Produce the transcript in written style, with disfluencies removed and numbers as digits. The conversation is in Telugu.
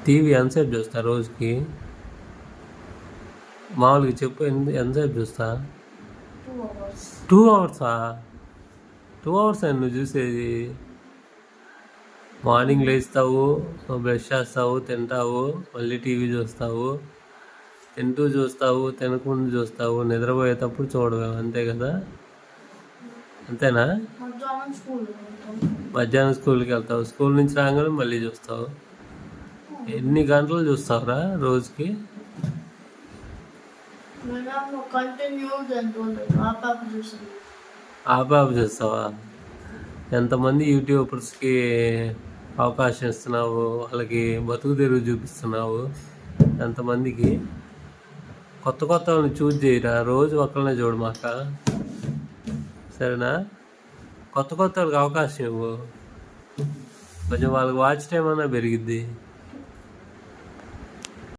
టీవీ ఎంతసేపు చూస్తా రోజుకి? మామూలుగా చెప్పు, ఎంతసేపు చూస్తా? 2 అవర్సా? 2 అవర్స్ అని నువ్వు చూసేది? మార్నింగ్ లేస్తావు, బ్రష్ చేస్తావు, తింటావు, మళ్ళీ టీవీ చూస్తావు, తింటూ చూస్తావు, తినకుండా చూస్తావు, నిద్రపోయేటప్పుడు చూడవు, అంతే కదా? అంతేనా? మధ్యాహ్నం స్కూల్కి వెళ్తావు, స్కూల్ నుంచి రాగానే మళ్ళీ చూస్తావు. ఎన్ని గంటలు చూస్తావురా రోజుకి? ఆపాపు చూస్తావా? ఎంతమంది యూట్యూబర్స్కి అవకాశం ఇస్తున్నావు, వాళ్ళకి బతుకు తెరువు చూపిస్తున్నావు. ఎంతమందికి కొత్త కొత్త వాళ్ళని చూజ్ చేయరా, రోజు ఒక్కరినే చూడు మాక, సరేనా? కొత్త కొత్త వాళ్ళకి అవకాశం ఇవ్వు, కొంచెం వాళ్ళకి వాచ్ టైం అన్నా పెరిగిద్ది.